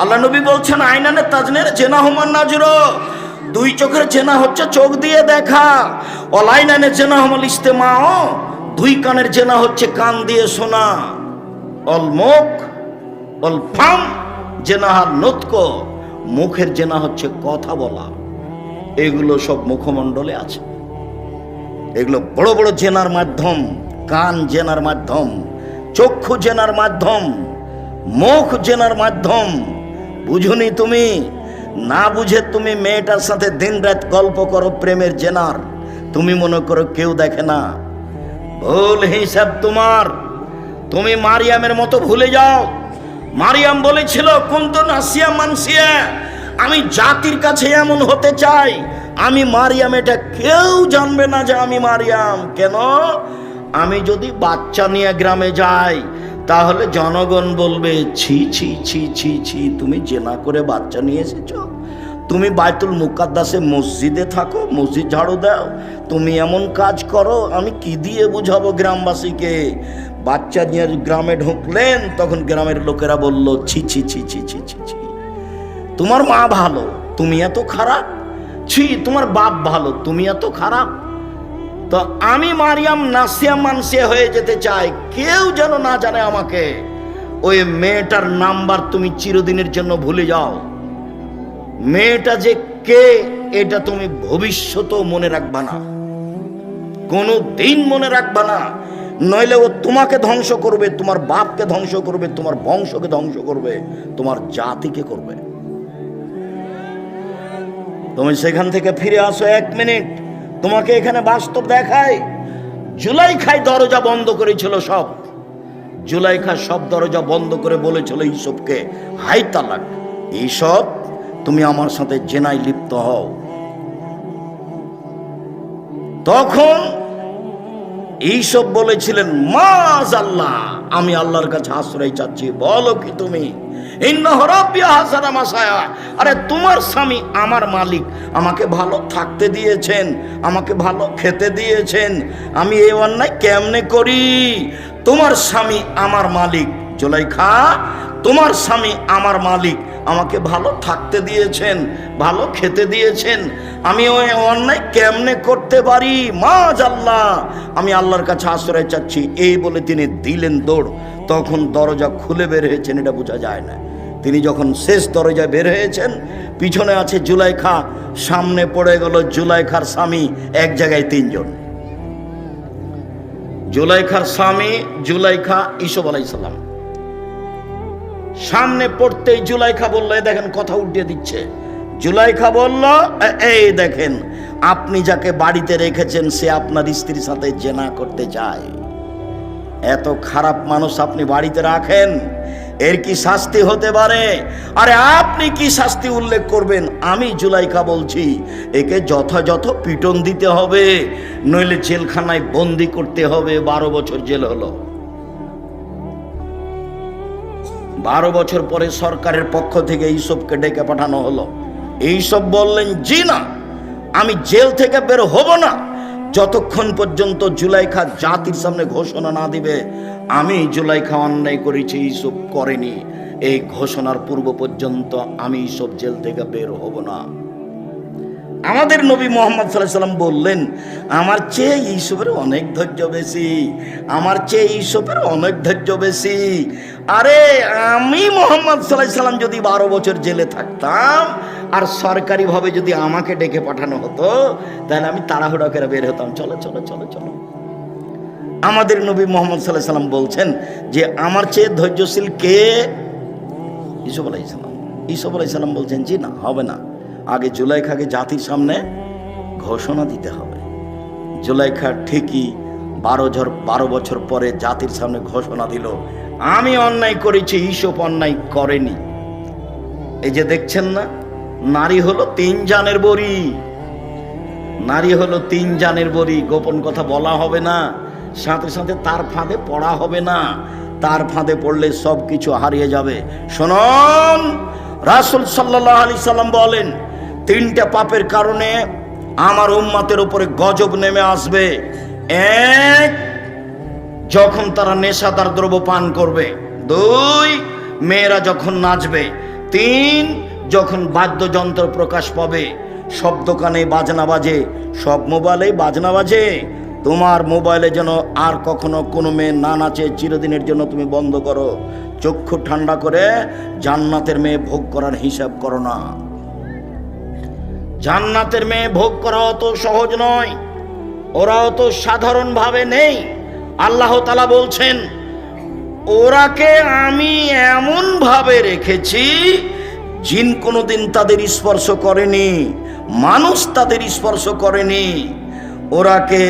আল্লাহ নবী বলছেন আইনানে তাজনের জেনা হুমান নাজরো, দুই চোখের জেনা হচ্ছে চোখ দিয়ে দেখা। অলাইনানে জেনা হুমাল ইস্তেমাও, দুই কানের জেনা হচ্ছে কান দিয়ে শোনা। অল মুখ অল ফাম জেনাহার নতক, মুখের জেনা হচ্ছে কথা বলা। এগুলো সব মুখমণ্ডলে আছে। এগুলো বড় বড় জেনার মাধ্যম, কান জেনার মাধ্যম, চক্ষু জেনার মাধ্যম, মুখ জেনার মাধ্যম। বুঝুনি তুমি? না বুঝে তুমি মেয়েটার সাথে দিন রাত গল্প করো প্রেমের জেনার, তুমি মনে করো কেউ দেখে না। ভুল হিসাব তোমার। তুমি মারিয়ামের মতো ভুলে যাও। মারিয়াম বলেছিল কুনতু নাসিয়া মানসিয়া, আমি জাতির কাছে এমন হতে চাই, আমি মারিয়াম, এটা কেউ জানবে না যে আমি মারিয়াম। কেন? আমি যদি বাচ্চা নিয়ে গ্রামে যাই তাহলে জনগণ বলবে ছি ছি ছি ছি ছি, তুমি জেনা করে বাচ্চা নিয়ে এসেছো। তুমি বাইতুল মুকাদ্দাসে মসজিদে থাকো, মসজিদ ঝাড়ু দাও, তুমি এমন কাজ করো, আমি কি দিয়ে বুঝাবো গ্রামবাসীকে? বাচ্চা নিয়ে গ্রামে ঢুকলেন, তখন গ্রামের লোকেরা বলল ছি ছি ছি ছি ছি ছি ছি, তোমার মা ভালো, তুমি এত খারাপ। ছি, তোমার বাপ ভালো, তুমি এত খারাপ। তো আমি মারিয়াম নাসিয়া মানসিয়া হয়ে যেতে চাই, কেউ যেন না জানে আমাকে। ওই মেয়েটার নাম্বার তুমি চিরদিনের জন্য ভুলে যাও। মেয়েটা যে কে এটা তুমি ভবিষ্যতেও মনে রাখবা না, কোনো দিন মনে রাখবা না। নইলে ও তোমাকে ধ্বংস করবে, তোমার বাপকে ধ্বংস করবে, তোমার বংশকে ধ্বংস করবে, তোমার জাতিকে করবে। তুমি সেখান থেকে ফিরে আসো 1 মিনিট, তোমাকে এখানে বাস্তব দেখায়। জুলাইখায় দরজা বন্ধ করেছিল সব। জুলাইখা সব দরজা বন্ধ করে বলেছিল ইউসুফকে, হাই তালাক, ইউসুফ তুমি আমার সাথে জেনায় লিপ্ত হও। তখন ইউসুফ বলেছিলেন মাযাল্লাহ, আমি আল্লাহর কাছে আশ্রয় চাচ্ছি। বলো কি তুমি? ইন্নাহু রাব্বি আহসানা মাসায়া, আরে তোমার স্বামী আমার মালিক, আমাকে ভালো থাকতে দিয়েছেন, আমাকে ভালো খেতে দিয়েছেন, আমি এই অন্যায় কেমনে করি? তোমার স্বামী আমার মালিক। জুলাইখা, তোমার স্বামী আমার মালিক, আমাকে ভালো থাকতে দিয়েছেন, ভালো খেতে দিয়েছেন, আমি ওই অন্যায় কেমনে করতে পারি? মাযাল্লাহ, আমি আল্লাহর কাছে আশ্রয় চাচ্ছি। এই বলে তিনি দিলেন দৌড়। তখন দরজা খুলে বের হয়েছেন, এটা বোঝা যায় না। তিনি যখন শেষ দরজায় বের হয়েছেন, পিছনে আছে জুলাইখা, সামনে পড়ে গেল জুলাইখার স্বামী, এক জায়গায় 3 জন। জুলাইখার স্বামী, জুলাইখা, ইউসুফ আলাইহিস সালাম। সামনে পড়তেই জুলাইখা বলল, এই দেখেন, কথা উল্টে দিচ্ছে। জুলাইখা বলল, এই দেখেন, আপনি যাকে বাড়িতে রেখেছেন সে আপনার স্ত্রীর সাথে জেনা করতে চায়। এত খারাপ মানুষ আপনি বাড়িতে রাখেন, এর কি শাস্তি হতে পারে? আরে আপনি কি শাস্তি উল্লেখ করবেন? আমি জুলাইখা বলছি, একে যথাযথ পিটন দিতে হবে, নইলে জেলখানায় বন্দি করতে হবে। 12 বছর জেল হলো। 12 বছর পরে সরকারের পক্ষ থেকে ইউসুফকে ডেকে পাঠানো হলো। ইউসুফ বললেন, জি না, আমি জেল থেকে বের হব না যতক্ষণ পর্যন্ত জুলাইখা জাতির সামনে ঘোষণা না দিবে আমি জুলাইখা অন্যায় করেছি, ইউসুফ করেনি। এই ঘোষণার পূর্ব পর্যন্ত আমি ইউসুফ জেল থেকে বের হব না। আমাদের নবী মুহাম্মদ সাল্লাল্লাহু আলাইহি সাল্লাম বললেন, আমার চেয়ে ইউসুফের অনেক ধৈর্য বেশি, আমার চেয়ে ইউসুফের অনেক ধৈর্য বেশি। আরে আমি মুহাম্মদ সাল্লাল্লাহু আলাইহি সাল্লাম যদি 12 বছর জেলে থাকতাম আর সরকারিভাবে যদি আমাকে ডেকে পাঠানো হতো, তাহলে আমি তাড়াহুড়া করে বের হতাম, চলো চলো চলো চলো। আমাদের নবী মুহাম্মদ সাল্লাল্লাহু আলাইহি সাল্লাম বলছেন যে আমার চেয়ে ধৈর্যশীল কে? ইউসুফ আলাইহিস সালাম। ইউসুফ আলাইহিস সালাম বলছেন, জি না, হবে না, আগে জুলাইখাকে জাতির সামনে ঘোষণা দিতে হবে। জুলাইখা ঠিকই 12 বছর পরে জাতির সামনে ঘোষণা দিল, আমি অন্যায় করেছি, ইউসুফ অন্যায় করেনি। এই যে দেখছেন না, নারী হলো 3 জানের বড়ি, নারী হলো 3 জানের বড়ি। গোপন কথা বলা হবে না, সাথে সাথে তার ফাঁদে পড়া হবে না, তার ফাঁদে পড়লে সব কিছু হারিয়ে যাবে। শুনুন, রাসূল সাল্লাল্লাহু আলাইহি সাল্লাম বলেন, 3টা পাপের কারণে আমার উম্মতের উপরে গজব নেমে আসবে। 1, যখন তারা নেশাদার দ্রব্য পান করবে। 2, মেয়েরা যখন নাচবে। তিন, যখন বাদ্যযন্ত্র প্রকাশ পাবে, সব দোকানে বাজনা বাজে, সব মোবাইলে বাজনা বাজে, তোমার মোবাইলে যেন আর কখনো কোনো মেয়ে না নাচে, চিরদিনের জন্য তুমি বন্ধ করো। চক্ষু ঠান্ডা করে জান্নাতের মেয়ে ভোগ করার হিসাব করো না। জান্নাতের মেয়ে ভোগ করা অত সহজ নয়, ওরা অত সাধারণভাবে নেই। আল্লাহ তাআলা বলছেন, ওরাকে আমি এমন ভাবে রেখেছি, জিন কোনোদিন তাদের স্পর্শ করেনি, মানুষ তাদের স্পর্শ করেনি। ওরাকে